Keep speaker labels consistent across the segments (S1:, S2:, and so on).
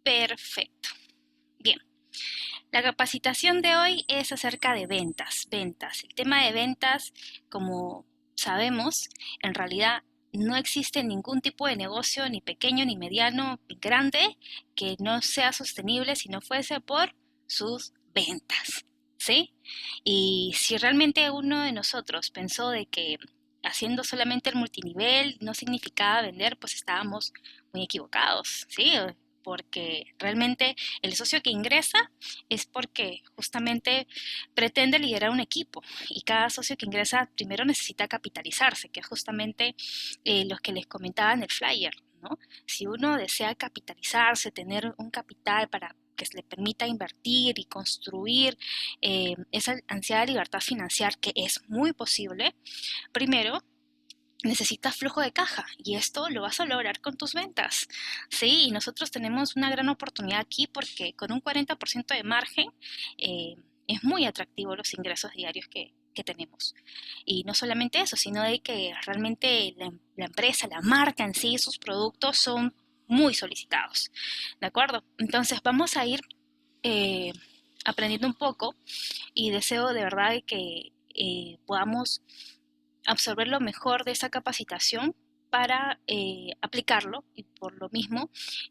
S1: Perfecto. Bien, la capacitación de hoy es acerca de ventas, ventas. El tema de ventas, como sabemos, en realidad no existe ningún tipo de negocio, ni pequeño, ni mediano, ni grande, que no sea sostenible si no fuese por sus ventas, ¿sí? Y si realmente uno de nosotros pensó de que haciendo solamente el multinivel no significaba vender, pues estábamos muy equivocados, ¿sí? Porque realmente el socio que ingresa es porque justamente pretende liderar un equipo y cada socio que ingresa primero necesita capitalizarse, que es justamente lo que les comentaba en el flyer, ¿no? Si uno desea capitalizarse, tener un capital para que se le permita invertir y construir esa ansiada libertad financiera que es muy posible, primero necesitas flujo de caja y esto lo vas a lograr con tus ventas. Sí, y nosotros tenemos una gran oportunidad aquí porque con un 40% de margen eh, es muy atractivo los ingresos diarios que tenemos. Y no solamente eso, sino de que realmente la empresa, la marca en sí, sus productos son muy solicitados. ¿De acuerdo? Entonces vamos a ir eh, aprendiendo un poco y deseo de verdad que podamos absorber lo mejor de esa capacitación para aplicarlo y por lo mismo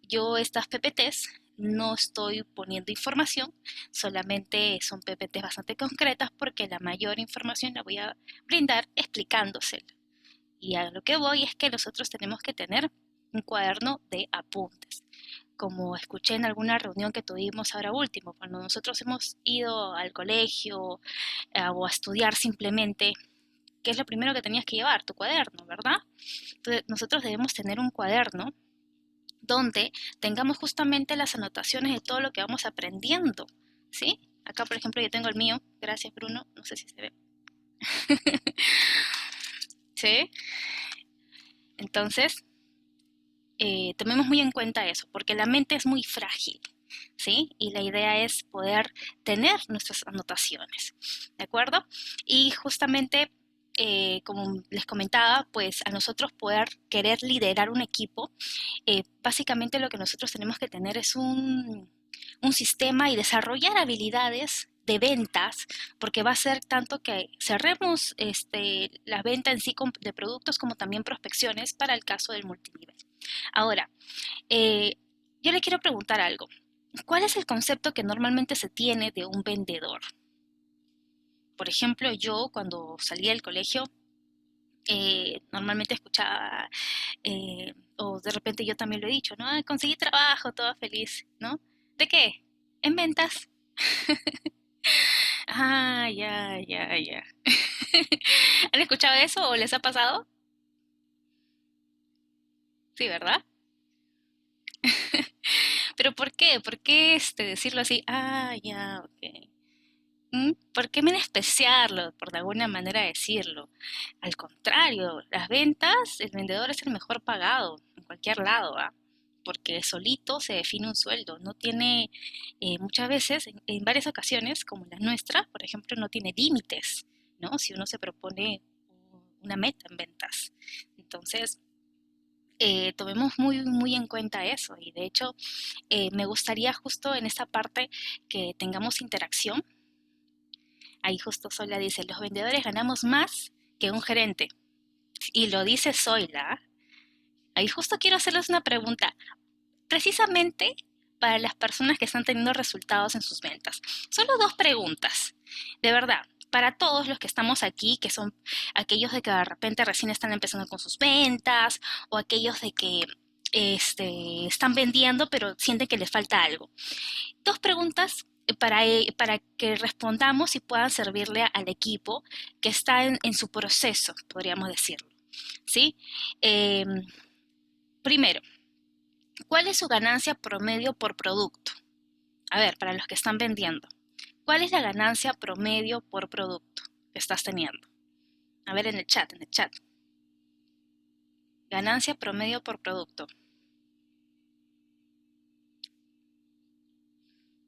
S1: yo estas PPTs no estoy poniendo información, solamente son PPTs bastante concretas porque la mayor información la voy a brindar explicándosela. Y a lo que voy es que nosotros tenemos que tener un cuaderno de apuntes. Como escuché en alguna reunión que tuvimos ahora último, cuando nosotros hemos ido al colegio o a estudiar simplemente, ¿qué es lo primero que tenías que llevar? Tu cuaderno, ¿verdad? Entonces, nosotros debemos tener un cuaderno donde tengamos justamente las anotaciones de todo lo que vamos aprendiendo, ¿sí? Acá, por ejemplo, yo tengo el mío. Gracias, Bruno. No sé si se ve. ¿Sí? Entonces, tomemos muy en cuenta eso, porque la mente es muy frágil, ¿sí? Y la idea es poder tener nuestras anotaciones, ¿de acuerdo? Y justamente, como les comentaba, pues a nosotros poder querer liderar un equipo, básicamente lo que nosotros tenemos que tener es un sistema y desarrollar habilidades de ventas, porque va a ser tanto que cerremos la venta en sí de productos como también prospecciones para el caso del multinivel. Ahora, eh, yo le quiero preguntar algo. ¿Cuál es el concepto que normalmente se tiene de un vendedor? Por ejemplo, yo cuando salí del colegio, normalmente escuchaba, o de repente yo también lo he dicho, ¿no? "Ay, conseguí trabajo, toda feliz, ¿no? ¿De qué? En ventas. Ah, ya, ya, ya. ¿Han escuchado eso o les ha pasado? Sí, ¿verdad? Pero ¿por qué? ¿Por qué decirlo así? Ah, ya, ok. ¿Por qué menospreciarlo, por de alguna manera decirlo? Al contrario, las ventas, el vendedor es el mejor pagado en cualquier lado, ¿ah? Porque solito se define un sueldo. No tiene, muchas veces, en varias ocasiones, como la nuestra, por ejemplo, no tiene límites, ¿no? Si uno se propone una meta en ventas. Entonces, tomemos muy, muy en cuenta eso. Y de hecho, me gustaría justo en esta parte que tengamos interacción. Ahí justo Zoila dice, los vendedores ganamos más que un gerente. Y lo dice Zoila. Ahí justo quiero hacerles una pregunta, precisamente para las personas que están teniendo resultados en sus ventas. Solo dos preguntas, de verdad. Para todos los que estamos aquí, que son aquellos de que de repente recién están empezando con sus ventas, o aquellos de que están vendiendo pero sienten que les falta algo. Dos preguntas para que respondamos y puedan servirle al equipo que está en su proceso, podríamos decirlo. ¿Sí? Eh, Primero, ¿cuál es su ganancia promedio por producto? A ver, para los que están vendiendo, ¿cuál es la ganancia promedio por producto que estás teniendo? A ver en el chat, en el chat. Ganancia promedio por producto.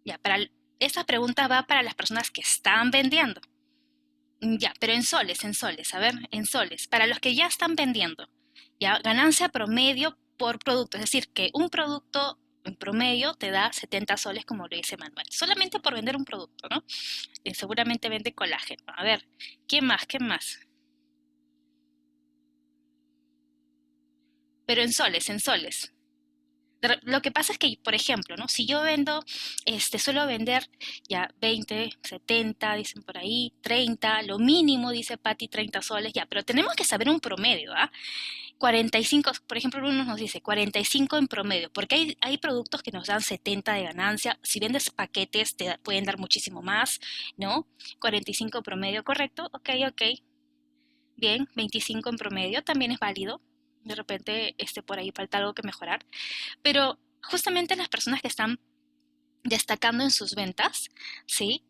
S1: Ya, esta pregunta va para las personas que están vendiendo. Ya, pero en soles, a ver, en soles, para los que ya están vendiendo, ya, ganancia promedio por producto, es decir, que un producto en promedio te da 70 soles como lo dice Manuel, solamente por vender un producto, ¿no? Seguramente vende colágeno. A ver, ¿qué más? ¿Qué más? Pero en soles, en soles. Lo que pasa es que, por ejemplo, ¿no? Si yo vendo, suelo vender ya 20, 70, dicen por ahí, 30, lo mínimo, dice Patti, 30 soles, ya, pero tenemos que saber un promedio, ¿ah? 45, por ejemplo, uno nos dice 45 en promedio, porque hay productos que nos dan 70 de ganancia. Si vendes paquetes, pueden dar muchísimo más, ¿no? 45 promedio, correcto, ok, ok. Bien, 25 en promedio también es válido. De repente, por ahí falta algo que mejorar. Pero justamente las personas que están destacando en sus ventas, ¿sí?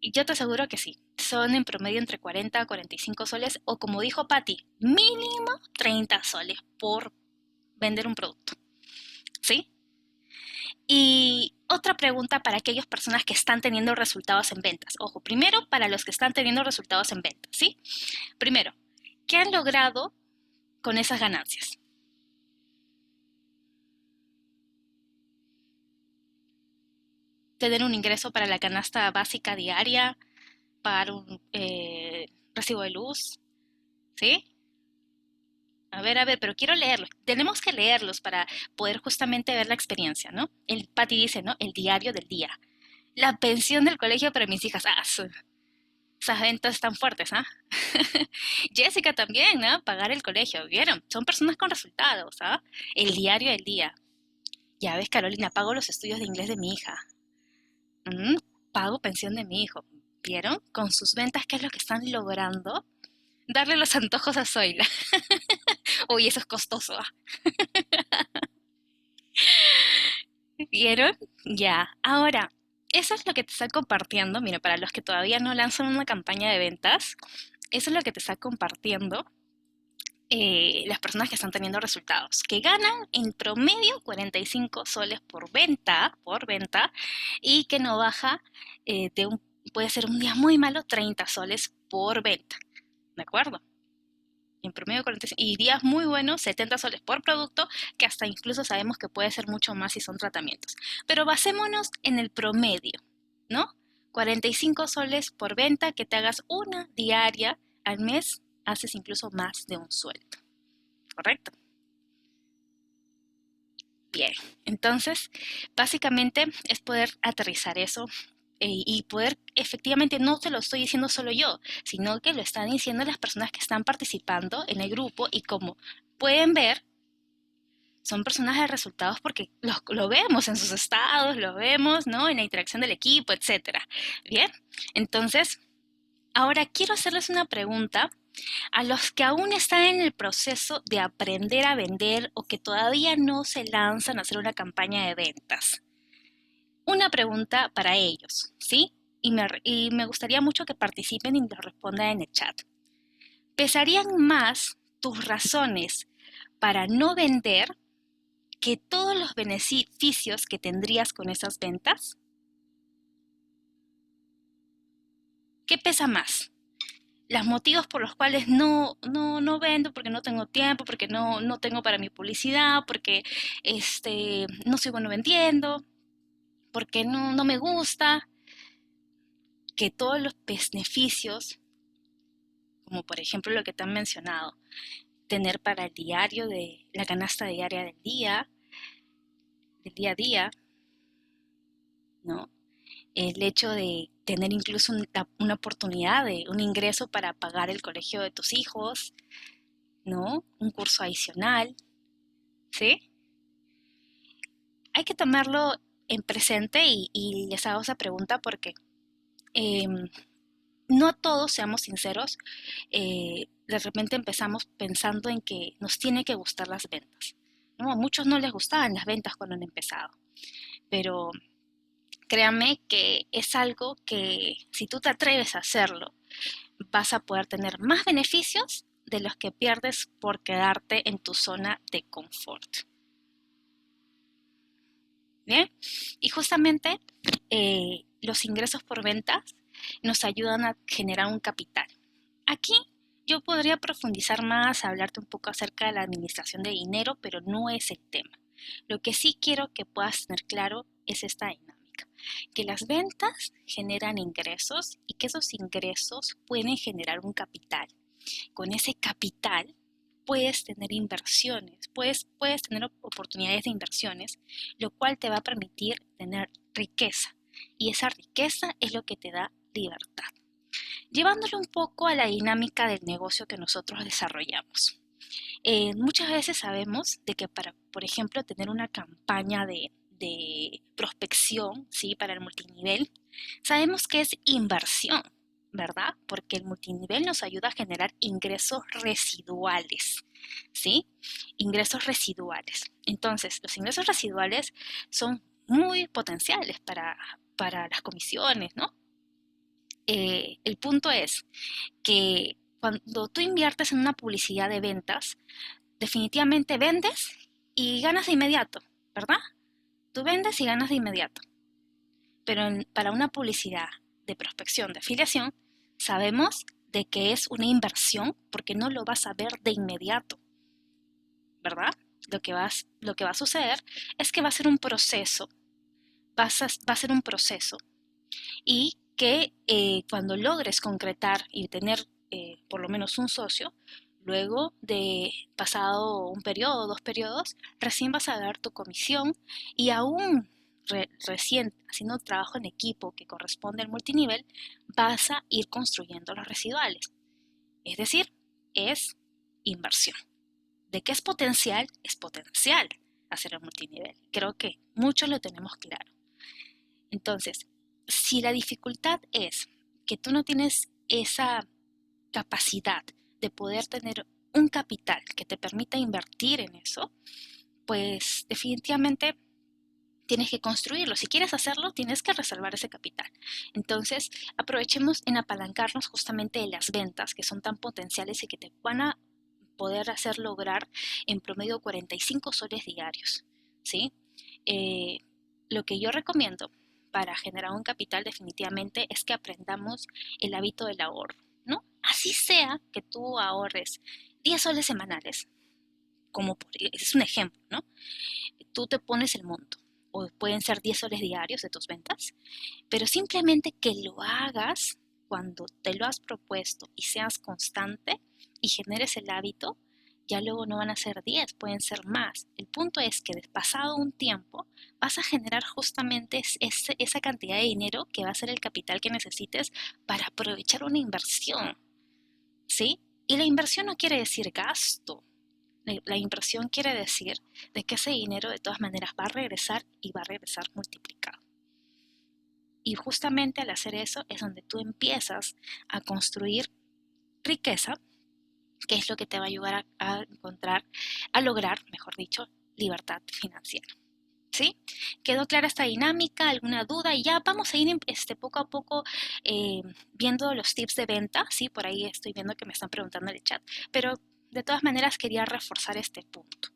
S1: Y yo te aseguro que sí. Son en promedio entre 40 a 45 soles o como dijo Patti, mínimo 30 soles por vender un producto, ¿sí? Y otra pregunta para aquellas personas que están teniendo resultados en ventas. Ojo, primero para los que están teniendo resultados en ventas, ¿sí? Primero, ¿qué han logrado con esas ganancias? Tener un ingreso para la canasta básica diaria, pagar un recibo de luz, ¿sí? A ver, pero quiero leerlos. Tenemos que leerlos para poder justamente ver la experiencia, ¿no? El Pati dice, ¿no? El diario del día. La pensión del colegio para mis hijas. Ah, esas ventas están fuertes, ¿ah? Jessica también, ¿no? Pagar el colegio, ¿vieron? Son personas con resultados, ¿ah? El diario del día. Ya ves, Carolina, pago los estudios de inglés de mi hija. Mm, pago pensión de mi hijo. ¿Vieron? Con sus ventas, ¿qué es lo que están logrando? Darle los antojos a Zoila. Uy, eso es costoso, ¿ah? ¿Vieron? Ya. Ahora, eso es lo que te está compartiendo. Mira, para los que todavía no lanzan una campaña de ventas, eso es lo que te está compartiendo las personas que están teniendo resultados, que ganan en promedio 45 soles por venta, y que no baja puede ser un día muy malo, 30 soles por venta. ¿De acuerdo? En promedio 45, y días muy buenos, 70 soles por producto, que hasta incluso sabemos que puede ser mucho más si son tratamientos. Pero basémonos en el promedio, ¿no? 45 soles por venta, que te hagas una diaria al mes, haces incluso más de un sueldo, ¿correcto? Bien, entonces básicamente es poder aterrizar eso y poder, efectivamente, no te lo estoy diciendo solo yo, sino que lo están diciendo las personas que están participando en el grupo, y como pueden ver, son personas de resultados porque lo vemos en sus estados, lo vemos, ¿no? En la interacción del equipo, etcétera. Bien, entonces, ahora quiero hacerles una pregunta a los que aún están en el proceso de aprender a vender o que todavía no se lanzan a hacer una campaña de ventas. Una pregunta para ellos, ¿sí? Y me gustaría mucho que participen y lo respondan en el chat. ¿Pesarían más tus razones para no vender que todos los beneficios que tendrías con esas ventas? ¿Qué pesa más? Los motivos por los cuales no vendo, porque no tengo tiempo, porque no tengo para mi publicidad, porque no soy bueno vendiendo, porque no me gusta, que todos los beneficios, como por ejemplo lo que te han mencionado, tener para el diario de la canasta diaria del día a día, ¿no? El hecho de tener incluso una oportunidad de un ingreso para pagar el colegio de tus hijos, ¿no? Un curso adicional, ¿sí? Hay que tomarlo en presente, y les hago esa pregunta porque em, no todos, seamos sinceros, de repente empezamos pensando en que nos tiene que gustar las ventas, ¿no? A muchos no les gustaban las ventas cuando han empezado, pero créanme que es algo que si tú te atreves a hacerlo, vas a poder tener más beneficios de los que pierdes por quedarte en tu zona de confort. Bien, y justamente los ingresos por ventas nos ayudan a generar un capital. Aquí yo podría profundizar más, hablarte un poco acerca de la administración de dinero, pero no es el tema. Lo que sí quiero que puedas tener claro es esta dinámica, que las ventas generan ingresos y que esos ingresos pueden generar un capital. Con ese capital puedes tener inversiones, puedes tener oportunidades de inversiones, lo cual te va a permitir tener riqueza. Y esa riqueza es lo que te da libertad. Llevándolo un poco a la dinámica del negocio que nosotros desarrollamos. Muchas veces sabemos de que para, por ejemplo, tener una campaña de prospección, ¿sí? Para el multinivel, sabemos que es inversión, ¿verdad? Porque el multinivel nos ayuda a generar ingresos residuales, ¿sí? Ingresos residuales. Entonces, los ingresos residuales son muy potenciales para las comisiones, ¿no? El punto es que cuando tú inviertes en una publicidad de ventas, definitivamente vendes y ganas de inmediato, ¿verdad? Tú vendes y ganas de inmediato. Pero para una publicidad de prospección, de afiliación, sabemos de que es una inversión porque no lo vas a ver de inmediato, ¿verdad? Lo que va a suceder es que va a ser un proceso, va a ser un proceso y que cuando logres concretar y tener por lo menos un socio, luego de pasado un periodo, 2 periodos, recién vas a dar tu comisión y aún recién haciendo un trabajo en equipo que corresponde al multinivel, vas a ir construyendo los residuales. Es decir, es inversión. ¿De qué es potencial hacer el multinivel. Creo que muchos lo tenemos claro. Entonces, si la dificultad es que tú no tienes esa capacidad de poder tener un capital que te permita invertir en eso, pues definitivamente tienes que construirlo. Si quieres hacerlo, tienes que reservar ese capital. Entonces, aprovechemos en apalancarnos justamente de las ventas que son tan potenciales y que te van a poder hacer lograr en promedio 45 soles diarios, ¿sí? Lo que yo recomiendo para generar un capital definitivamente es que aprendamos el hábito del ahorro, ¿no? Así sea que tú ahorres 10 soles semanales, es un ejemplo, ¿no? Tú te pones el monto, o pueden ser 10 soles diarios de tus ventas, pero simplemente que lo hagas cuando te lo has propuesto y seas constante y generes el hábito, ya luego no van a ser 10, pueden ser más. El punto es que pasado un tiempo vas a generar justamente esa cantidad de dinero que va a ser el capital que necesites para aprovechar una inversión, ¿sí? Y la inversión no quiere decir gasto. La inversión quiere decir de que ese dinero de todas maneras va a regresar y va a regresar multiplicado. Y justamente al hacer eso es donde tú empiezas a construir riqueza, que es lo que te va a ayudar a encontrar, a lograr, mejor dicho, libertad financiera. ¿Sí? ¿Quedó clara esta dinámica? ¿Alguna duda? Y ya vamos a ir poco a poco viendo los tips de venta. Sí, por ahí estoy viendo que me están preguntando en el chat, pero de todas maneras quería reforzar este punto.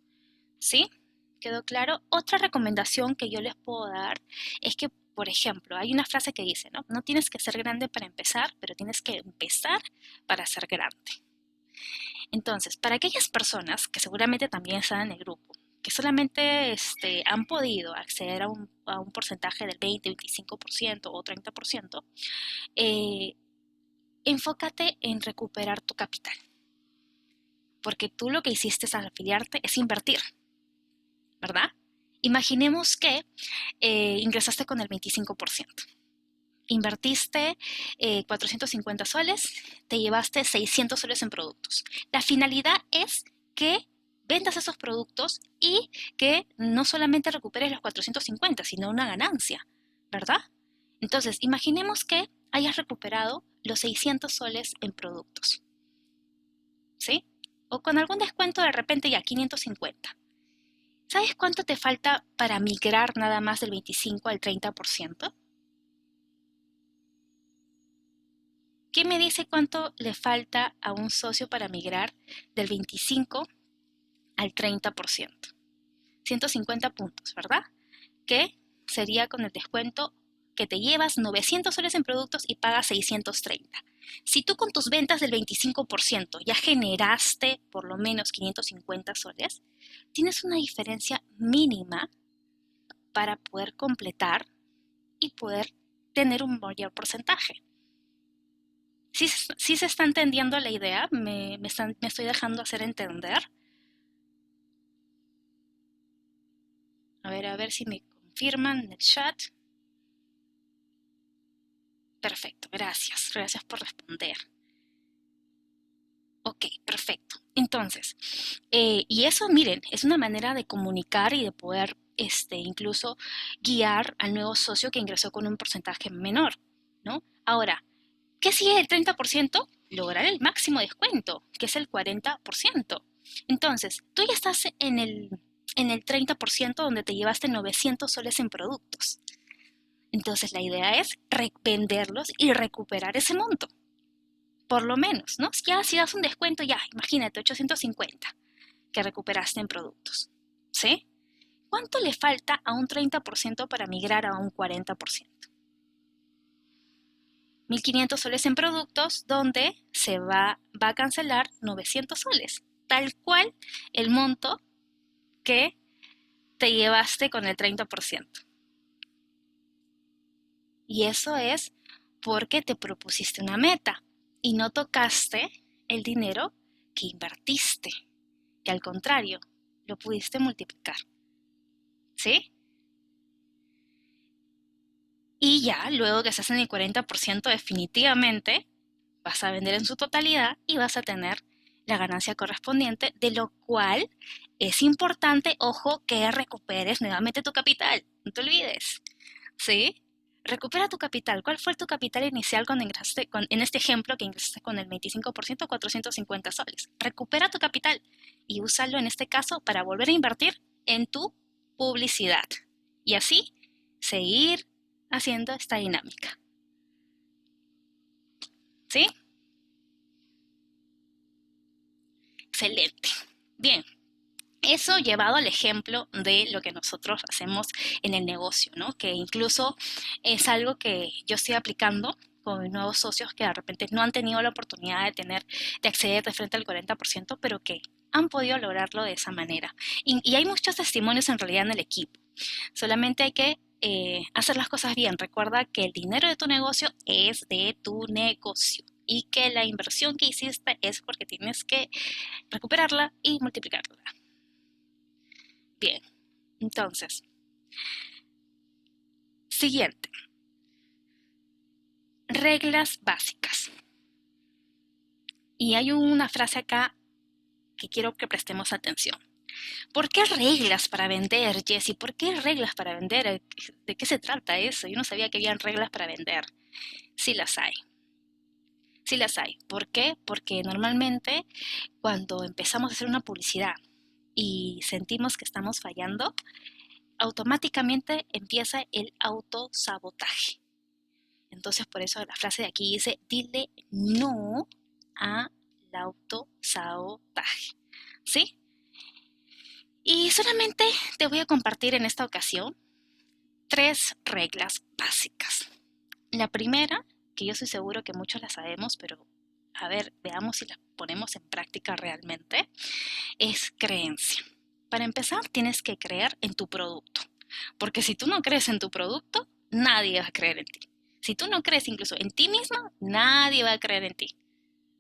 S1: ¿Sí? ¿Quedó claro? Otra recomendación que yo les puedo dar es que, por ejemplo, hay una frase que dice, ¿no? No tienes que ser grande para empezar, pero tienes que empezar para ser grande. Entonces, para aquellas personas que seguramente también están en el grupo, que solamente han podido acceder a un porcentaje del 20, 25% o 30%, enfócate en recuperar tu capital. Porque tú lo que hiciste al afiliarte es invertir, ¿verdad? Imaginemos que ingresaste con el 25%. Invertiste 450 soles, te llevaste 600 soles en productos. La finalidad es que vendas esos productos y que no solamente recuperes los 450, sino una ganancia, ¿verdad? Entonces, imaginemos que hayas recuperado los 600 soles en productos, ¿sí? O con algún descuento de repente ya 550. ¿Sabes cuánto te falta para migrar nada más del 25 al 30%? ¿Qué me dice cuánto le falta a un socio para migrar del 25 al 30%? 150 puntos, ¿verdad? Que sería con el descuento que te llevas 900 soles en productos y pagas 630. Si tú con tus ventas del 25% ya generaste por lo menos 550 soles, tienes una diferencia mínima para poder completar y poder tener un mayor porcentaje. ¿Sí se está entendiendo la idea? ¿Me estoy dejando hacer entender? A ver si me confirman en el chat. Perfecto, gracias. Gracias por responder. Ok, perfecto. Entonces, y eso, miren, es una manera de comunicar y de poder incluso guiar al nuevo socio que ingresó con un porcentaje menor, ¿no? Ahora, ¿qué sigue el 30%? Lograr el máximo descuento, que es el 40%. Entonces, tú ya estás en el 30% donde te llevaste 900 soles en productos. Entonces, la idea es venderlos y recuperar ese monto. Por lo menos, ¿no? Ya si das un descuento, ya, imagínate, 850 que recuperaste en productos, ¿sí? ¿Cuánto le falta a un 30% para migrar a un 40%? 1.500 soles en productos, donde se va a cancelar 900 soles, tal cual el monto que te llevaste con el 30%. Y eso es porque te propusiste una meta y no tocaste el dinero que invertiste, que al contrario, lo pudiste multiplicar. ¿Sí? Y ya, luego que estás en el 40%, definitivamente vas a vender en su totalidad y vas a tener la ganancia correspondiente, de lo cual es importante, ojo, que recuperes nuevamente tu capital. No te olvides. ¿Sí? Recupera tu capital. ¿Cuál fue tu capital inicial cuando ingresaste, en este ejemplo que ingresaste con el 25%, 450 soles? Recupera tu capital y úsalo en este caso para volver a invertir en tu publicidad. Y así seguir haciendo esta dinámica. ¿Sí? Excelente. Bien. Eso llevado al ejemplo de lo que nosotros hacemos en el negocio, ¿no? Que incluso es algo que yo estoy aplicando con mis nuevos socios que de repente no han tenido la oportunidad de acceder de frente al 40%, pero que han podido lograrlo de esa manera. Y hay muchos testimonios en realidad en el equipo. Solamente hay que hacer las cosas bien. Recuerda que el dinero de tu negocio es de tu negocio y que la inversión que hiciste es porque tienes que recuperarla y multiplicarla. Bien, entonces, siguiente. Reglas básicas. Y hay una frase acá que quiero que prestemos atención. ¿Por qué reglas para vender, Jessie? ¿Por qué reglas para vender? ¿De qué se trata eso? Yo no sabía que habían reglas para vender. Sí las hay. Sí las hay. ¿Por qué? Porque normalmente cuando empezamos a hacer una publicidad y sentimos que estamos fallando, automáticamente empieza el autosabotaje. Entonces, por eso la frase de aquí dice, dile no al autosabotaje. ¿Sí? Y solamente te voy a compartir en esta ocasión 3 reglas básicas. La primera, que yo estoy seguro que muchos la sabemos, pero a ver, veamos si la ponemos en práctica realmente, es creencia. Para empezar, tienes que creer en tu producto, porque si tú no crees en tu producto, nadie va a creer en ti. Si tú no crees incluso en ti mismo, nadie va a creer en ti.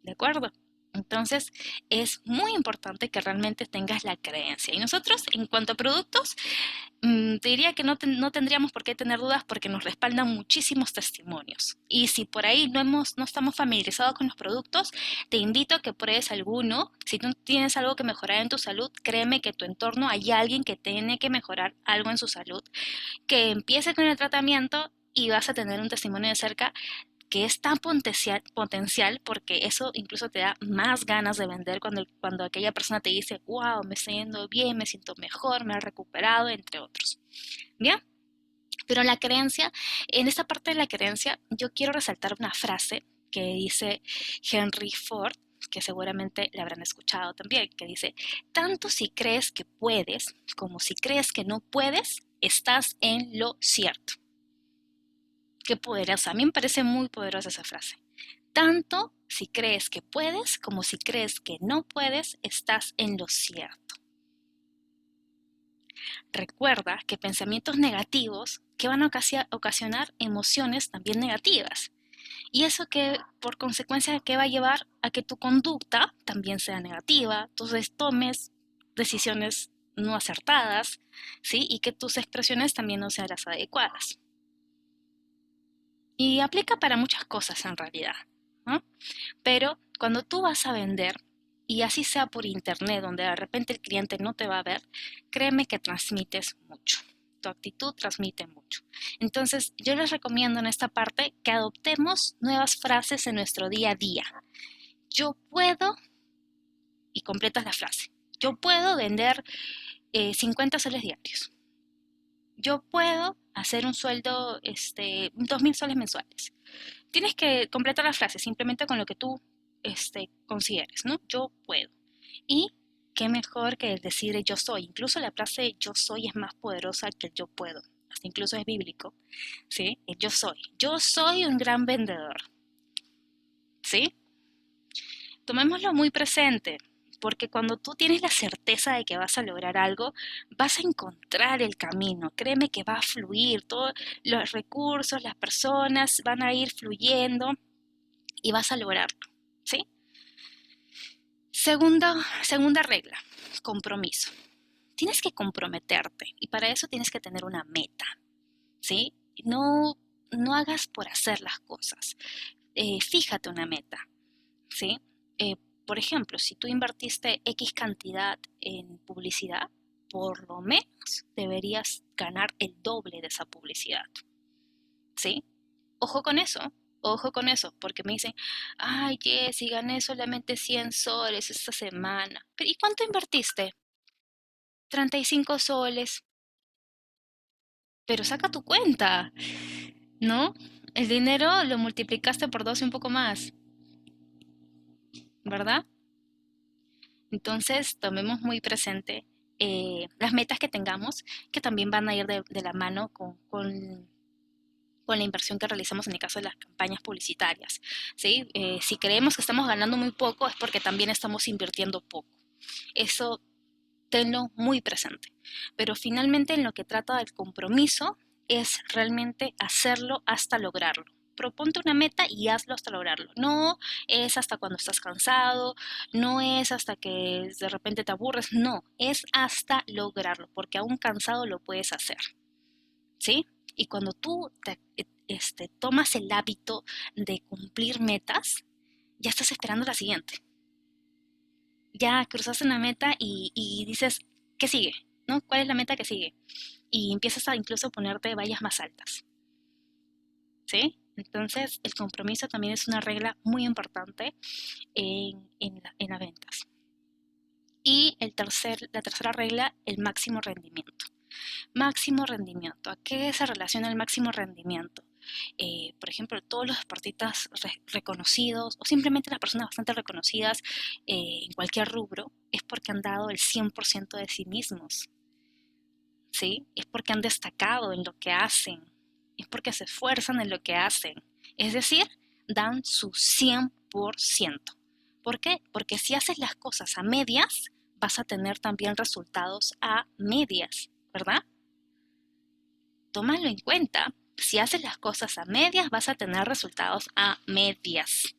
S1: ¿De acuerdo? Entonces, es muy importante que realmente tengas la creencia. Y nosotros, en cuanto a productos, te diría que no tendríamos por qué tener dudas porque nos respaldan muchísimos testimonios. Y si por ahí no estamos familiarizados con los productos, te invito a que pruebes alguno. Si tú tienes algo que mejorar en tu salud, créeme que en tu entorno hay alguien que tiene que mejorar algo en su salud, que empiece con el tratamiento y vas a tener un testimonio de cerca que es tan potencial porque eso incluso te da más ganas de vender cuando aquella persona te dice, wow, me está yendo bien, me siento mejor, me he recuperado, entre otros. ¿Bien? Pero la creencia, en esta parte de la creencia, yo quiero resaltar una frase que dice Henry Ford, que seguramente la habrán escuchado también, que dice, tanto si crees que puedes como si crees que no puedes, estás en lo cierto. Qué poderosa. A mí me parece muy poderosa esa frase. Tanto si crees que puedes como si crees que no puedes, estás en lo cierto. Recuerda que pensamientos negativos que van a ocasionar emociones también negativas. Y eso que por consecuencia que va a llevar a que tu conducta también sea negativa, entonces tomes decisiones no acertadas, ¿sí? Y que tus expresiones también no sean las adecuadas. Y aplica para muchas cosas en realidad, ¿no? Pero cuando tú vas a vender, y así sea por internet, donde de repente el cliente no te va a ver, créeme que transmites mucho. Tu actitud transmite mucho. Entonces, yo les recomiendo en esta parte que adoptemos nuevas frases en nuestro día a día. Yo puedo, y completas la frase, yo puedo vender 50 soles diarios. Yo puedo hacer un sueldo, 2.000 soles mensuales. Tienes que completar la frase simplemente con lo que tú consideres, ¿no? Yo puedo. Y qué mejor que el decir yo soy. Incluso la frase yo soy es más poderosa que el yo puedo. Hasta incluso es bíblico, ¿sí? El yo soy. Yo soy un gran vendedor, ¿sí? Tomémoslo muy presente, porque cuando tú tienes la certeza de que vas a lograr algo, vas a encontrar el camino. Créeme que va a fluir, todos los recursos, las personas van a ir fluyendo y vas a lograrlo, ¿sí? Segunda regla, compromiso. Tienes que comprometerte y para eso tienes que tener una meta, ¿sí? No hagas por hacer las cosas. Fíjate una meta, ¿sí? Eh, por ejemplo, si tú invertiste X cantidad en publicidad, por lo menos deberías ganar el doble de esa publicidad, ¿sí? Ojo con eso, ojo con eso, porque me dicen, ay, Jessy, gané solamente 100 soles esta semana. ¿Y cuánto invertiste? 35 soles. Pero saca tu cuenta, ¿no? El dinero lo multiplicaste por dos y un poco más, ¿verdad? Entonces, tomemos muy presente las metas que tengamos, que también van a ir de la mano con la inversión que realizamos en el caso de las campañas publicitarias, ¿sí? Si creemos que estamos ganando muy poco, es porque también estamos invirtiendo poco. Eso tenlo muy presente. Pero finalmente en lo que trata del compromiso es realmente hacerlo hasta lograrlo. Proponte una meta y hazlo hasta lograrlo. No es hasta cuando estás cansado, no es hasta que de repente te aburres, no, es hasta lograrlo, porque aún cansado lo puedes hacer, ¿sí? Y cuando tú tomas el hábito de cumplir metas, ya estás esperando la siguiente. Ya cruzaste una meta y dices, ¿qué sigue? ¿No? ¿Cuál es la meta que sigue? Y empiezas a incluso ponerte vallas más altas, ¿sí? Entonces, el compromiso también es una regla muy importante en las ventas. Y la tercera regla, el máximo rendimiento. Máximo rendimiento. ¿A qué se relaciona el máximo rendimiento? Por ejemplo, todos los deportistas reconocidos o simplemente las personas bastante reconocidas en cualquier rubro es porque han dado el 100% de sí mismos, ¿sí? Es porque han destacado en lo que hacen, es porque se esfuerzan en lo que hacen, es decir, dan su 100%. ¿Por qué? Porque si haces las cosas a medias, vas a tener también resultados a medias, ¿verdad? Tómalo en cuenta. Si haces las cosas a medias, vas a tener resultados a medias.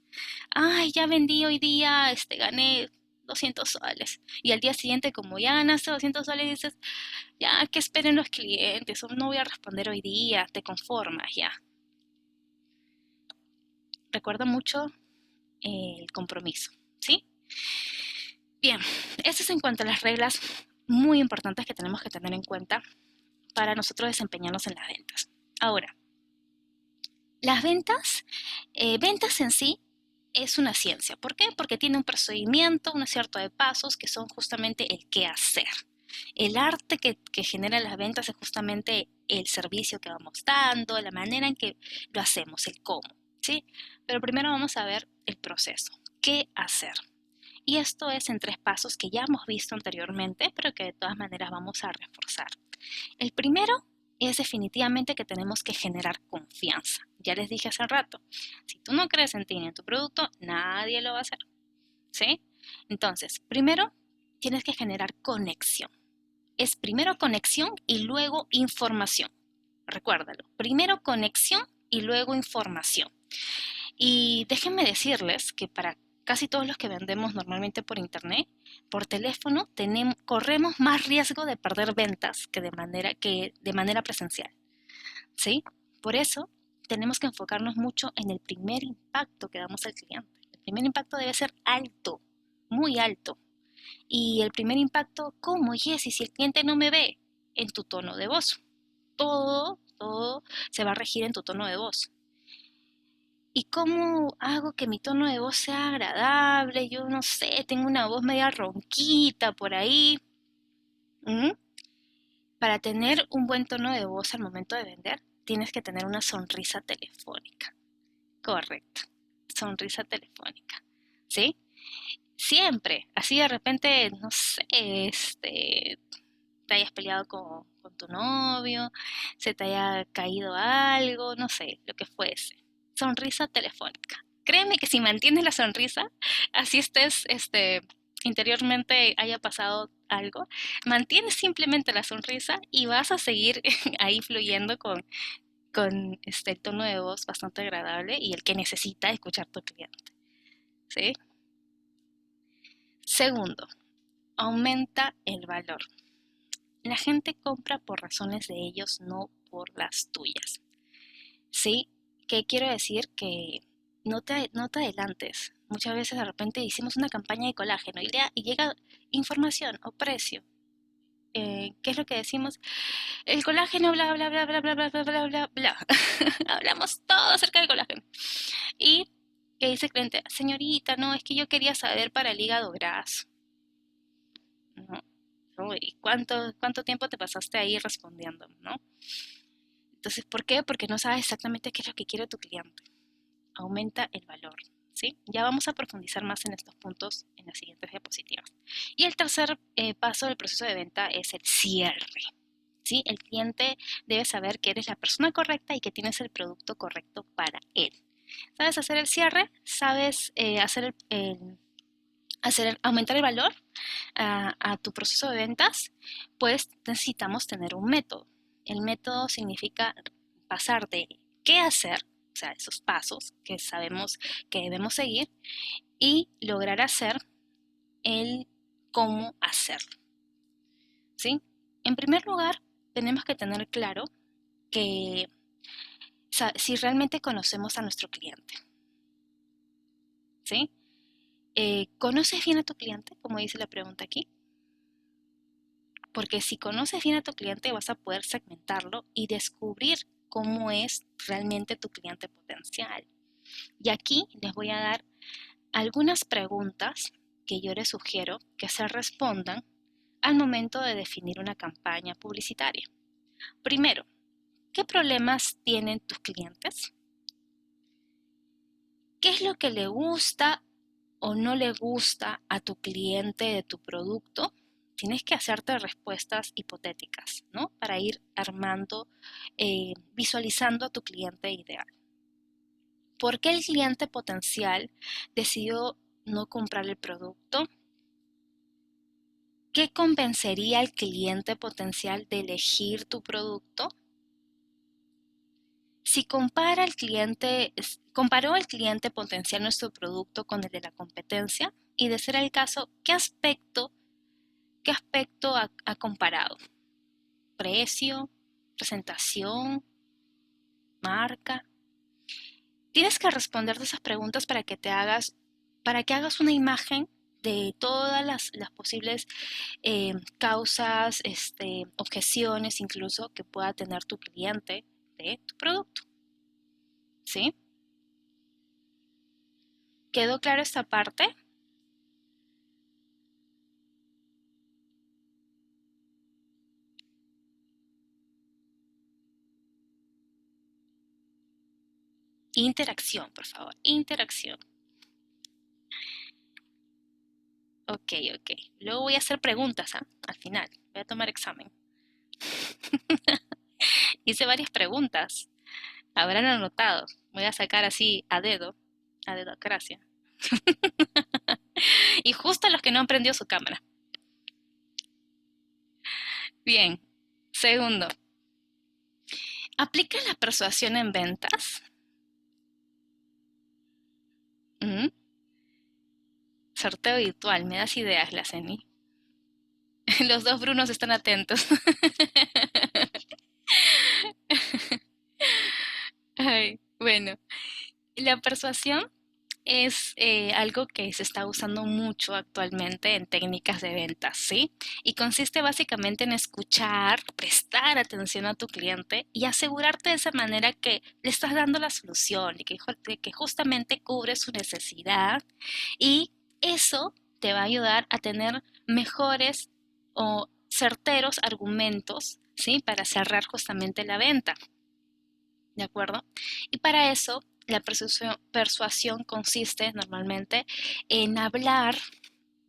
S1: Ay, ya vendí hoy día, gané 200 soles. Y al día siguiente, como ya ganaste 200 soles, dices, ya, que esperen los clientes, o no voy a responder hoy día, te conformas ya. Recuerda mucho el compromiso, ¿sí? Bien, eso es en cuanto a las reglas muy importantes que tenemos que tener en cuenta para nosotros desempeñarnos en las ventas. Ahora, las ventas en sí es una ciencia. ¿Por qué? Porque tiene un procedimiento, un cierto de pasos que son justamente el qué hacer. El arte que genera las ventas es justamente el servicio que vamos dando, la manera en que lo hacemos, el cómo, ¿sí? Pero primero vamos a ver el proceso, qué hacer. Y esto es en 3 pasos que ya hemos visto anteriormente, pero que de todas maneras vamos a reforzar. El primero es definitivamente que tenemos que generar confianza. Ya les dije hace rato, si tú no crees en ti ni en tu producto, nadie lo va a hacer, ¿sí? Entonces, primero tienes que generar conexión. Es primero conexión y luego información. Recuérdalo, primero conexión y luego información. Y déjenme decirles que para casi todos los que vendemos normalmente por internet, por teléfono, corremos más riesgo de perder ventas que de manera presencial, ¿sí? Por eso tenemos que enfocarnos mucho en el primer impacto que damos al cliente. El primer impacto debe ser alto, muy alto. Y el primer impacto, ¿cómo, Jessy, si el cliente no me ve? En tu tono de voz. Todo se va a regir en tu tono de voz. ¿Y cómo hago que mi tono de voz sea agradable? Yo no sé, tengo una voz media ronquita por ahí. ¿Mm? Para tener un buen tono de voz al momento de vender, tienes que tener una sonrisa telefónica. Correcto, sonrisa telefónica. ¿Sí? Siempre, así de repente, no sé, te hayas peleado con tu novio, se te haya caído algo, no sé, lo que fuese. Sonrisa telefónica. Créeme que si mantienes la sonrisa, así estés, interiormente haya pasado algo, mantienes simplemente la sonrisa y vas a seguir ahí fluyendo con el tono de voz bastante agradable y el que necesita escuchar tu cliente, ¿sí? Segundo, aumenta el valor. La gente compra por razones de ellos, no por las tuyas. ¿Sí? ¿Qué quiero decir? Que no te adelantes. Muchas veces de repente hicimos una campaña de colágeno y llega información o precio. ¿Qué es lo que decimos? El colágeno, bla, bla, bla, bla, bla, bla, bla, bla, bla, bla. Hablamos todo acerca del colágeno. Y que dice el cliente, señorita, no, es que yo quería saber para el hígado graso. No. Uy, ¿cuánto tiempo te pasaste ahí respondiendo, no? Entonces, ¿por qué? Porque no sabes exactamente qué es lo que quiere tu cliente. Aumenta el valor, ¿sí? Ya vamos a profundizar más en estos puntos en las siguientes diapositivas. Y el tercer paso del proceso de venta es el cierre, ¿sí? El cliente debe saber que eres la persona correcta y que tienes el producto correcto para él. ¿Sabes hacer el cierre? ¿Sabes aumentar el valor a tu proceso de ventas? Pues necesitamos tener un método. El método significa pasar de qué hacer, o sea, esos pasos que sabemos que debemos seguir, y lograr hacer el cómo hacerlo, ¿sí? En primer lugar, tenemos que tener claro que si realmente conocemos a nuestro cliente, ¿sí? ¿Conoces bien a tu cliente, como dice la pregunta aquí? Porque si conoces bien a tu cliente vas a poder segmentarlo y descubrir cómo es realmente tu cliente potencial. Y aquí les voy a dar algunas preguntas que yo les sugiero que se respondan al momento de definir una campaña publicitaria. Primero, ¿qué problemas tienen tus clientes? ¿Qué es lo que le gusta o no le gusta a tu cliente de tu producto? Tienes que hacerte respuestas hipotéticas, ¿no? Para ir armando, visualizando a tu cliente ideal. ¿Por qué el cliente potencial decidió no comprar el producto? ¿Qué convencería al cliente potencial de elegir tu producto? Si comparó el cliente potencial nuestro producto con el de la competencia, y de ser el caso, ¿qué aspecto ha comparado? ¿Precio? ¿Presentación? ¿Marca? Tienes que responder esas preguntas para que hagas una imagen de todas las posibles causas, objeciones incluso que pueda tener tu cliente de tu producto. ¿Sí? ¿Quedó claro esta parte? Interacción, por favor. Interacción. Ok, ok. Luego voy a hacer preguntas, ¿ah? Al final. Voy a tomar examen. Hice varias preguntas. Habrán anotado. Voy a sacar así a dedocracia. Y justo a los que no han prendido su cámara. Bien. Segundo, ¿aplica la persuasión en ventas? ¿Mm? Sorteo virtual, ¿me das ideas, Laceni? Los dos Brunos están atentos. Ay, bueno, la persuasión es algo que se está usando mucho actualmente en técnicas de ventas, ¿sí? Y consiste básicamente en escuchar, prestar atención a tu cliente y asegurarte de esa manera que le estás dando la solución y que justamente cubre su necesidad y eso te va a ayudar a tener mejores o certeros argumentos, ¿sí? Para cerrar justamente la venta. ¿De acuerdo? Y para eso, la persuasión consiste normalmente en hablar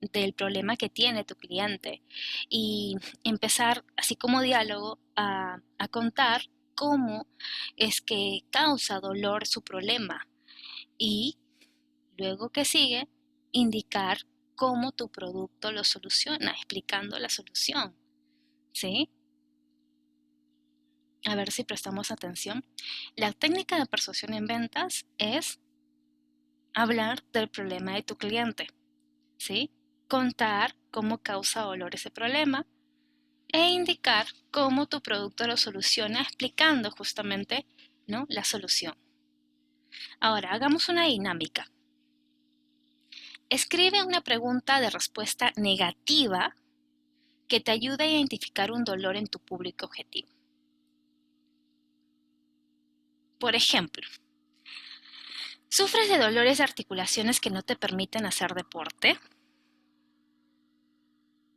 S1: del problema que tiene tu cliente y empezar, así como diálogo, a contar cómo es que causa dolor su problema y luego que sigue, indicar cómo tu producto lo soluciona, explicando la solución, ¿sí? A ver si prestamos atención. La técnica de persuasión en ventas es hablar del problema de tu cliente, ¿sí? Contar cómo causa dolor ese problema e indicar cómo tu producto lo soluciona explicando justamente, ¿no? La solución. Ahora, hagamos una dinámica. Escribe una pregunta de respuesta negativa que te ayude a identificar un dolor en tu público objetivo. Por ejemplo, ¿sufres de dolores de articulaciones que no te permiten hacer deporte?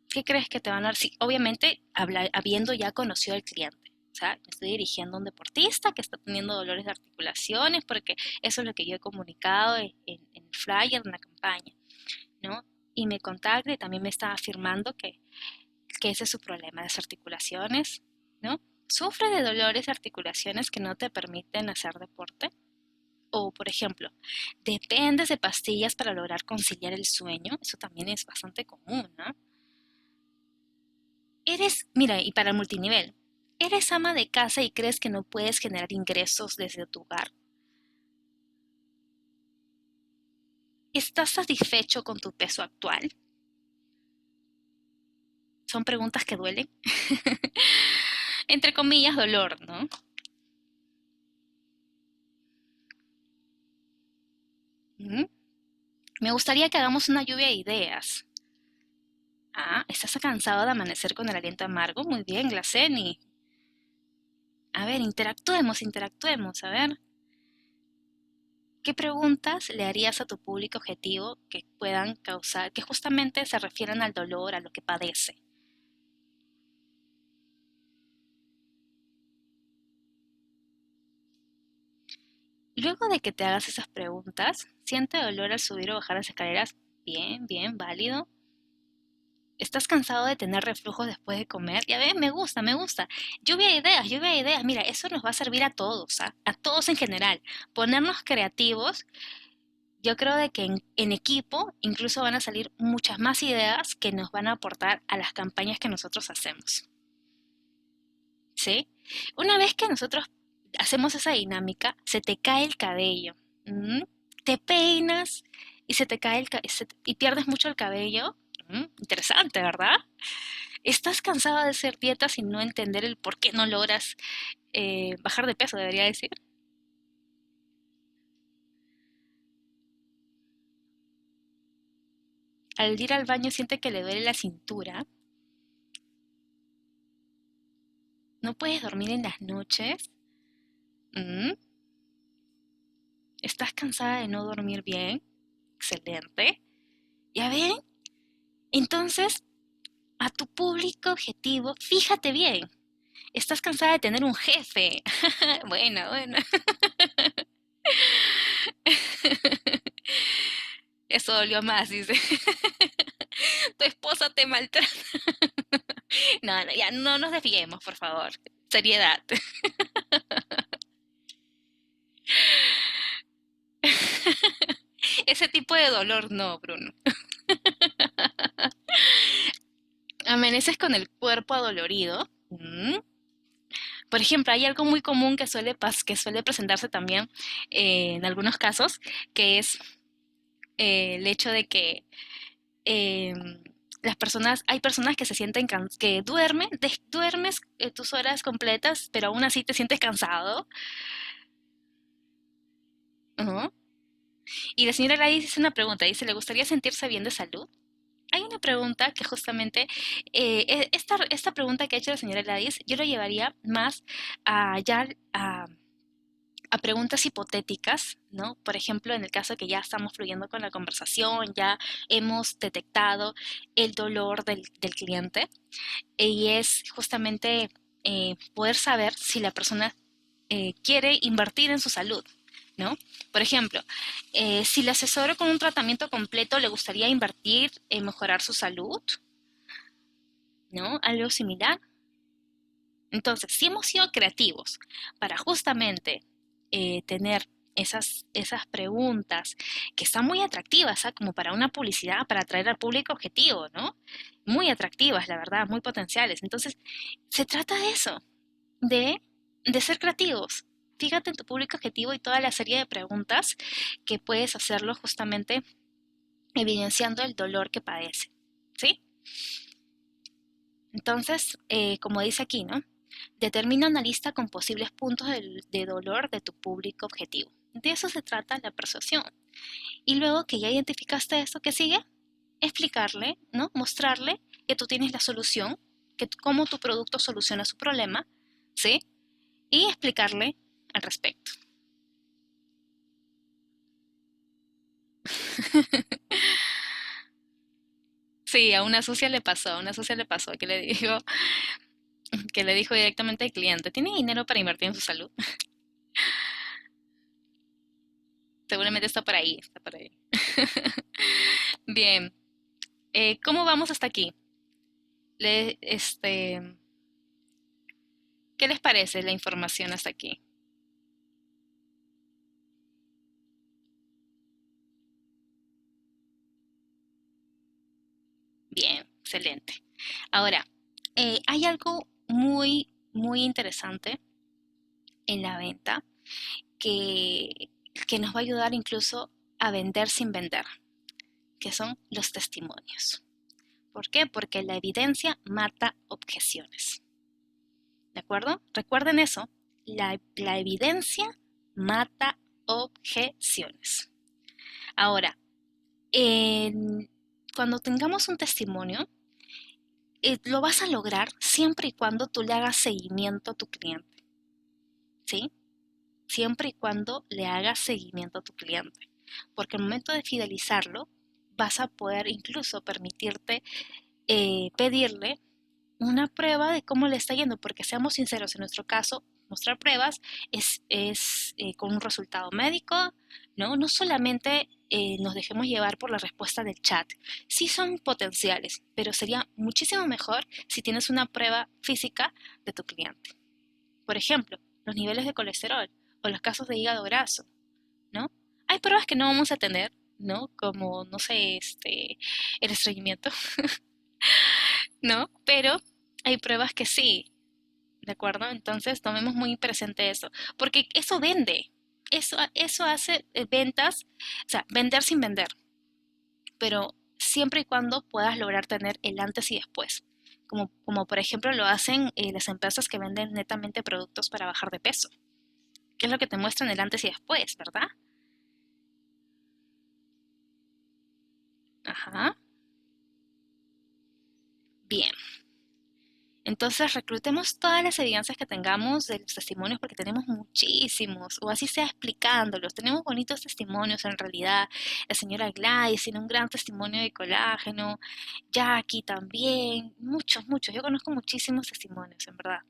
S1: ¿Qué crees que te van a dar? Sí, obviamente, habiendo ya conocido al cliente. O sea, me estoy dirigiendo a un deportista que está teniendo dolores de articulaciones porque eso es lo que yo he comunicado en el flyer, en la campaña, ¿no? Y me contacta y también me está afirmando que ese es su problema, las articulaciones, ¿no? ¿Sufre de dolores de articulaciones que no te permiten hacer deporte? O, por ejemplo, ¿dependes de pastillas para lograr conciliar el sueño? Eso también es bastante común, ¿no? Mira, y para el multinivel, ¿eres ama de casa y crees que no puedes generar ingresos desde tu hogar? ¿Estás satisfecho con tu peso actual? Son preguntas que duelen. Entre comillas, dolor, ¿no? ¿Mm? Me gustaría que hagamos una lluvia de ideas. Ah, ¿estás cansado de amanecer con el aliento amargo? Muy bien, Glaceni. A ver, interactuemos, a ver. ¿Qué preguntas le harías a tu público objetivo que puedan causar, que justamente se refieran al dolor, a lo que padece? Luego de que te hagas esas preguntas, ¿siente dolor al subir o bajar las escaleras? Bien, bien, válido. ¿Estás cansado de tener reflujos después de comer? Ya ves, me gusta, me gusta. Lluvia de ideas. Mira, eso nos va a servir a todos, ¿ah? A todos en general. Ponernos creativos. Yo creo de que en equipo incluso van a salir muchas más ideas que nos van a aportar a las campañas que nosotros hacemos. ¿Sí? Una vez que nosotros hacemos esa dinámica, se te cae el cabello. ¿Mm? Te peinas y se te cae y pierdes mucho el cabello. Interesante, ¿verdad? ¿Estás cansada de hacer dietas y no entender el por qué no logras bajar de peso, debería decir? Al ir al baño siente que le duele la cintura. ¿No puedes dormir en las noches? ¿Mm? ¿Estás cansada de no dormir bien? Excelente. ¿Ya ven? Entonces, a tu público objetivo, fíjate bien. ¿Estás cansada de tener un jefe? Bueno, bueno. Eso dolió más, dice. Tu esposa te maltrata. No, no, ya no nos desviemos, por favor. Seriedad. Ese tipo de dolor no, Bruno. Amaneces con el cuerpo adolorido. Por ejemplo, hay algo muy común que suele presentarse también en algunos casos, que es el hecho de que eh, hay personas que se sienten que duermes tus horas completas, pero aún así te sientes cansado. Ujú. Y la señora Gladys dice una pregunta, dice, ¿le gustaría sentirse bien de salud? Hay una pregunta que justamente, esta pregunta que ha hecho la señora Gladys, yo la llevaría más a, ya, a preguntas hipotéticas, ¿no? Por ejemplo, en el caso que ya estamos fluyendo con la conversación, ya hemos detectado el dolor del cliente, y es justamente poder saber si la persona quiere invertir en su salud, ¿no? Por ejemplo, si le asesoro con un tratamiento completo, ¿le gustaría invertir en mejorar su salud? ¿No? Algo similar. Entonces, si hemos sido creativos para justamente tener esas preguntas que están muy atractivas, ¿ah? Como para una publicidad, para atraer al público objetivo, ¿no? Muy atractivas, la verdad, muy potenciales. Entonces, se trata de eso, de, de ser creativos. Fíjate en tu público objetivo y toda la serie de preguntas que puedes hacerlo justamente evidenciando el dolor que padece, ¿sí? Entonces, como dice aquí, ¿no? Determina una lista con posibles puntos de dolor de tu público objetivo. De eso se trata la persuasión. Y luego que ya identificaste esto, ¿qué sigue? Explicarle, ¿no? Mostrarle que tú tienes la solución, cómo tu producto soluciona su problema, ¿sí? Y explicarle al respecto. Sí, a una socia le pasó que le dijo directamente al cliente, ¿tiene dinero para invertir en su salud? Seguramente está por ahí, está por ahí. Bien, ¿cómo vamos hasta aquí? Le, este, ¿Qué les parece la información hasta aquí? Bien, excelente. Ahora, hay algo muy interesante en la venta que, que nos va a ayudar incluso a vender sin vender, que son los testimonios. ¿Por qué? Porque la evidencia mata objeciones. ¿De acuerdo? Recuerden eso. La evidencia mata objeciones. Ahora, en- cuando tengamos un testimonio, lo vas a lograr siempre y cuando tú le hagas seguimiento a tu cliente, ¿sí? Siempre y cuando le hagas seguimiento a tu cliente. Porque al momento de fidelizarlo, vas a poder incluso permitirte pedirle una prueba de cómo le está yendo, porque seamos sinceros, en nuestro caso, mostrar pruebas es con un resultado médico, ¿no? No solamente nos dejemos llevar por la respuesta del chat. Sí son potenciales, pero sería muchísimo mejor si tienes una prueba física de tu cliente. Por ejemplo, los niveles de colesterol o los casos de hígado graso, ¿no? Hay pruebas que no vamos a tener, ¿no? Como, no sé, el estreñimiento, ¿no? Pero hay pruebas que sí, ¿de acuerdo? Entonces tomemos muy presente eso, porque eso vende, eso hace ventas, o sea, vender sin vender, pero siempre y cuando puedas lograr tener el antes y después, como por ejemplo lo hacen las empresas que venden netamente productos para bajar de peso, que es lo que te muestran el antes y después, ¿verdad? Ajá, bien. Entonces reclutemos todas las evidencias que tengamos de los testimonios porque tenemos muchísimos, o así sea explicándolos. Tenemos bonitos testimonios en realidad. La señora Gladys tiene un gran testimonio de colágeno, Jackie también, muchos. Yo conozco muchísimos testimonios, en verdad.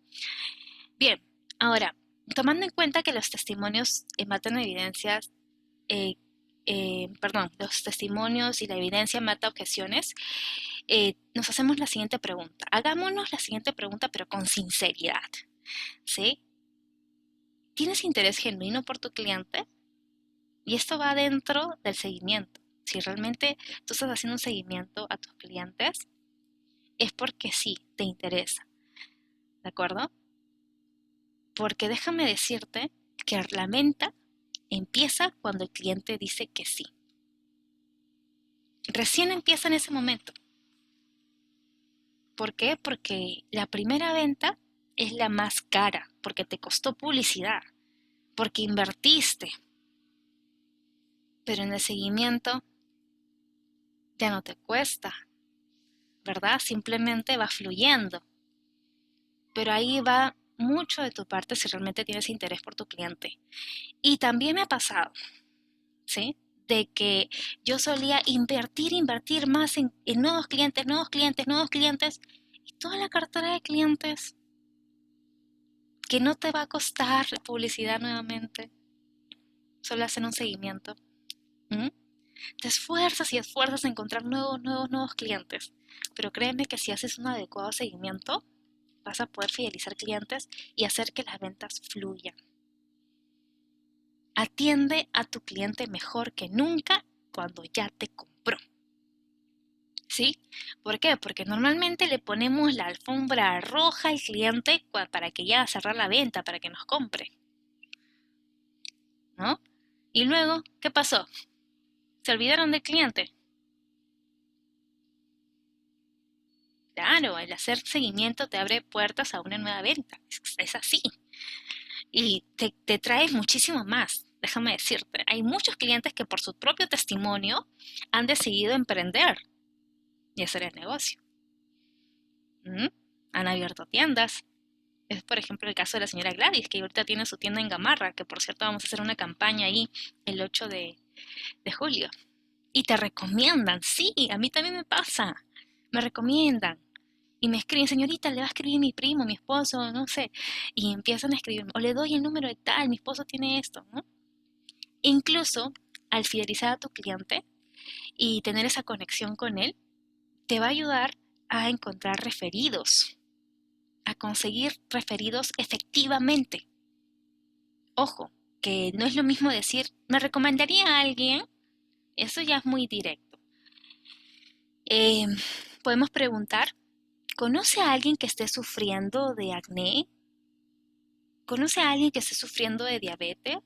S1: Bien, ahora, tomando en cuenta que los testimonios matan evidencias, eh, perdón, los testimonios y la evidencia mata objeciones, nos hacemos la siguiente pregunta. Hagámonos la siguiente pregunta, pero con sinceridad, ¿sí? ¿Tienes interés genuino por tu cliente? Y esto va dentro del seguimiento. Si realmente tú estás haciendo un seguimiento a tus clientes, es porque sí, te interesa, ¿de acuerdo? Porque déjame decirte que la venta empieza cuando el cliente dice que sí. Recién empieza en ese momento. ¿Por qué? Porque la primera venta es la más cara, porque te costó publicidad, porque invertiste, pero en el seguimiento ya no te cuesta, ¿verdad? Simplemente va fluyendo. Pero ahí va mucho de tu parte si realmente tienes interés por tu cliente. Y también me ha pasado, ¿sí? De que yo solía invertir más en nuevos clientes, nuevos clientes, nuevos clientes, y toda la cartera de clientes que no te va a costar la publicidad nuevamente, solo hacen un seguimiento. ¿Mm? Te esfuerzas y esfuerzas en encontrar nuevos clientes, pero créeme que si haces un adecuado seguimiento, vas a poder fidelizar clientes y hacer que las ventas fluyan. Atiende a tu cliente mejor que nunca cuando ya te compró. ¿Sí? ¿Por qué? Porque normalmente le ponemos la alfombra roja al cliente para que ya cerrar la venta, para que nos compre, ¿no? Y luego, ¿qué pasó? ¿Se olvidaron del cliente? Claro, el hacer seguimiento te abre puertas a una nueva venta. Es así. Y te trae muchísimo más. Déjame decirte, hay muchos clientes que por su propio testimonio han decidido emprender y hacer el negocio. ¿Mm? Han abierto tiendas. Es por ejemplo el caso de la señora Gladys, que ahorita tiene su tienda en Gamarra, que por cierto vamos a hacer una campaña ahí el 8 de julio. Y te recomiendan, sí, a mí también me pasa. Me recomiendan. Y me escriben, señorita, le va a escribir mi primo, mi esposo, no sé. Y empiezan a escribirme, o le doy el número de tal, mi esposo tiene esto, ¿no? Incluso al fidelizar a tu cliente y tener esa conexión con él, te va a ayudar a encontrar referidos, a conseguir referidos efectivamente. Ojo, que no es lo mismo decir, me recomendaría a alguien, eso ya es muy directo. Eh, Podemos preguntar, ¿conoce a alguien que esté sufriendo de acné? ¿Conoce a alguien que esté sufriendo de diabetes?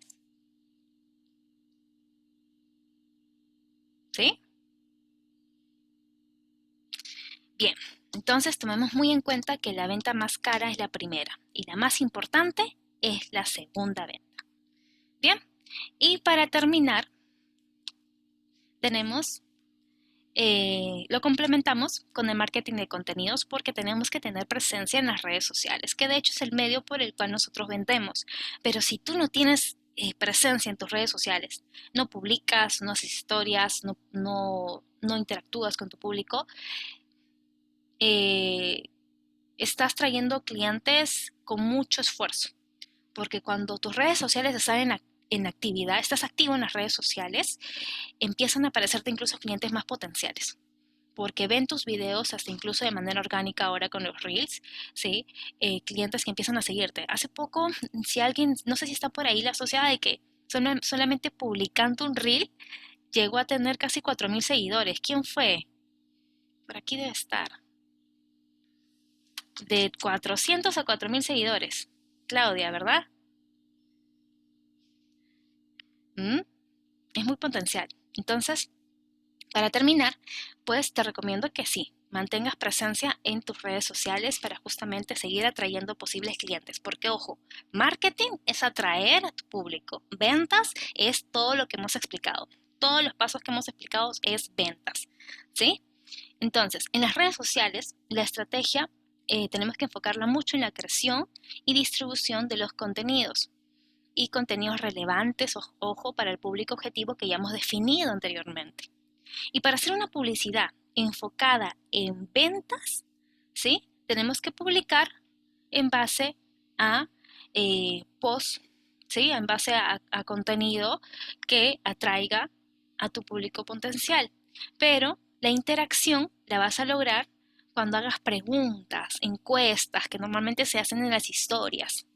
S1: ¿Sí? Bien, entonces tomemos muy en cuenta que la venta más cara es la primera y la más importante es la segunda venta. Bien, y para terminar, tenemos, lo complementamos con el marketing de contenidos porque tenemos que tener presencia en las redes sociales, que de hecho es el medio por el cual nosotros vendemos. Pero si tú no tienes presencia en tus redes sociales, no publicas, no haces historias, no interactúas con tu público, eh, estás trayendo clientes con mucho esfuerzo, porque cuando tus redes sociales están en actividad, estás activo en las redes sociales, empiezan a aparecerte incluso clientes más potenciales, porque ven tus videos hasta incluso de manera orgánica ahora con los Reels, ¿sí? Clientes que empiezan a seguirte. Hace poco, si alguien, no sé si está por ahí la asociada de que solamente publicando un Reel llegó a tener casi 4.000 seguidores. ¿Quién fue? Por aquí debe estar. De 400 a 4.000 seguidores. Claudia, ¿verdad? ¿Mm? Es muy potencial. Entonces, para terminar, pues te recomiendo que sí, mantengas presencia en tus redes sociales para justamente seguir atrayendo posibles clientes. Porque, ojo, marketing es atraer a tu público. Ventas es todo lo que hemos explicado. Todos los pasos que hemos explicado es ventas. ¿Sí? Entonces, en las redes sociales, la estrategia tenemos que enfocarla mucho en la creación y distribución de los contenidos y contenidos relevantes, ojo, para el público objetivo que ya hemos definido anteriormente. Y para hacer una publicidad enfocada en ventas, ¿sí? Tenemos que publicar en base a post, ¿sí? En base a contenido que atraiga a tu público potencial. Pero la interacción la vas a lograr cuando hagas preguntas, encuestas que normalmente se hacen en las historias.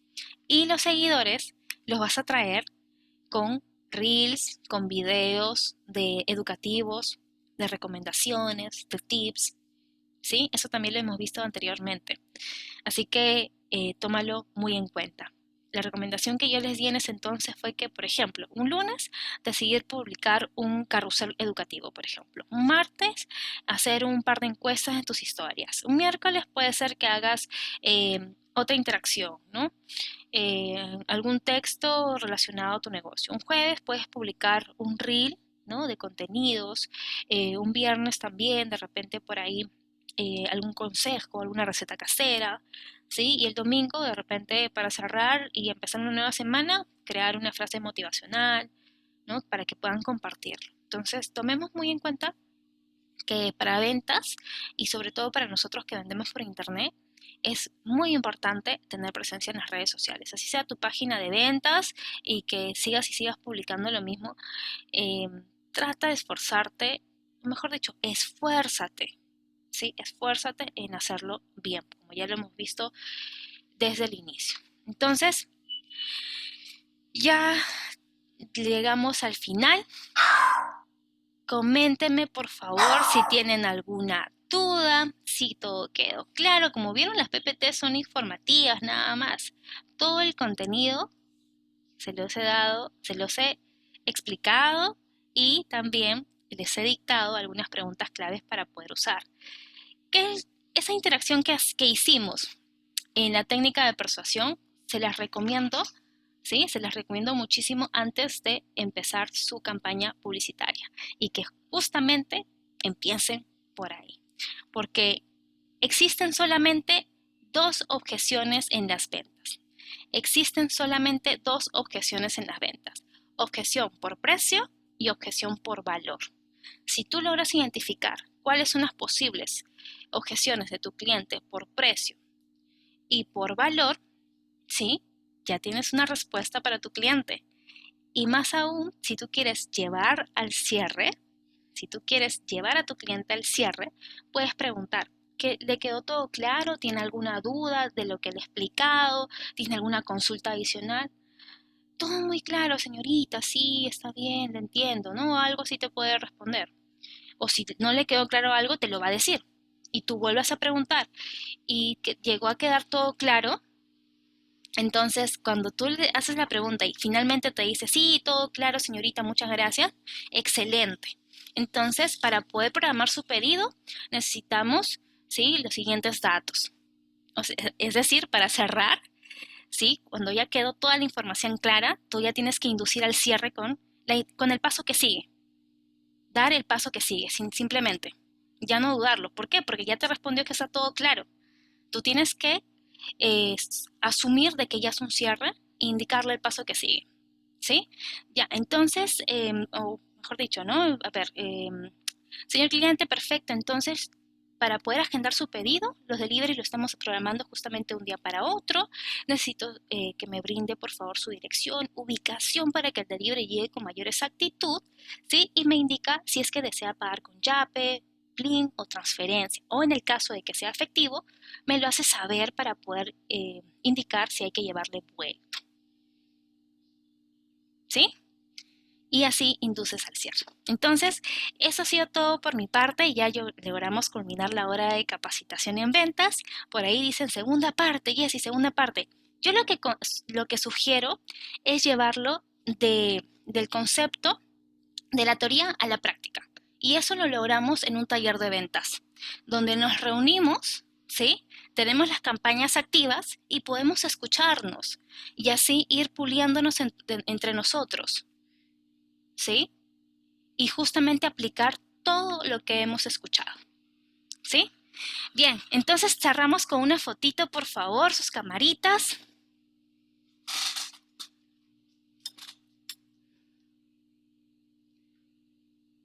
S1: Y los seguidores los vas a traer con reels con videos educativos, de recomendaciones, de tips, ¿sí? Eso también lo hemos visto anteriormente. Así que tómalo muy en cuenta. La recomendación que yo les di en ese entonces fue que, por ejemplo, un lunes decidir publicar un carrusel educativo, por ejemplo. Un martes hacer un par de encuestas en tus historias. Un miércoles puede ser que hagas otra interacción, ¿no? Algún texto relacionado a tu negocio. Un jueves puedes publicar un reel, ¿no? De contenidos. Un viernes también, de repente por ahí algún consejo, alguna receta casera, ¿sí? Y el domingo, de repente, para cerrar y empezar una nueva semana, crear una frase motivacional, ¿no? Para que puedan compartirlo. Entonces, tomemos muy en cuenta que para ventas y sobre todo para nosotros que vendemos por internet, es muy importante tener presencia en las redes sociales. Así sea tu página de ventas y que sigas y sigas publicando lo mismo, eh, trata de esforzarte, mejor dicho, esfuérzate, ¿sí? Esfuérzate en hacerlo bien, como ya lo hemos visto desde el inicio. Entonces, ya llegamos al final. Coméntenme por favor si tienen alguna duda, si todo quedó claro. Como vieron, las PPT son informativas nada más. Todo el contenido se los he dado, se los he explicado y también les he dictado algunas preguntas claves para poder usar. ¿Qué es esa interacción que hicimos en la técnica de persuasión? Se las recomiendo, ¿sí? Se las recomiendo muchísimo antes de empezar su campaña publicitaria y que justamente empiecen por ahí. Porque existen solamente dos objeciones en las ventas. Existen solamente dos objeciones en las ventas. Objeción por precio y objeción por valor. Si tú logras identificar cuáles son las posibles objeciones de tu cliente por precio y por valor, ¿sí? Ya tienes una respuesta para tu cliente. Y más aún, si tú quieres llevar al cierre, si tú quieres llevar a tu cliente al cierre, puedes preguntar, ¿le quedó todo claro? ¿Tiene alguna duda de lo que le he explicado? ¿Tiene alguna consulta adicional? Todo muy claro, señorita, sí, está bien, le entiendo, ¿no? Algo sí te puede responder. O si no le quedó claro algo, te lo va a decir. Y tú vuelvas a preguntar y que llegó a quedar todo claro. Entonces, cuando tú le haces la pregunta y finalmente te dice, sí, todo claro, señorita, muchas gracias, excelente. Entonces, para poder programar su pedido, necesitamos, ¿sí? Los siguientes datos. O sea, es decir, para cerrar, ¿sí? Cuando ya quedó toda la información clara, tú ya tienes que inducir al cierre con el paso que sigue. Dar el paso que sigue, simplemente. Ya no dudarlo. ¿Por qué? Porque ya te respondió que está todo claro. Tú tienes que asumir de que ya es un cierre e indicarle el paso que sigue, ¿sí? Ya, entonces, o mejor dicho, ¿no? A ver, señor cliente, perfecto, entonces, para poder agendar su pedido, los delivery lo estamos programando justamente un día para otro. Necesito que me brinde, por favor, su dirección, ubicación para que el delivery llegue con mayor exactitud, ¿sí? Y me indica si es que desea pagar con Yape, Plin o transferencia. O en el caso de que sea efectivo, me lo hace saber para poder indicar si hay que llevarle vuelto. ¿Sí? Y así induces al cierre. Entonces, eso ha sido todo por mi parte. Ya logramos culminar la hora de capacitación en ventas. Por ahí dicen segunda parte, Jessy, segunda parte. Yo lo que sugiero es llevarlo del concepto de la teoría a la práctica. Y eso lo logramos en un taller de ventas, donde nos reunimos, ¿sí? Tenemos las campañas activas y podemos escucharnos y así ir puliéndonos entre nosotros, ¿sí? Y justamente aplicar todo lo que hemos escuchado, ¿sí? Bien, entonces cerramos con una fotito, por favor, sus camaritas.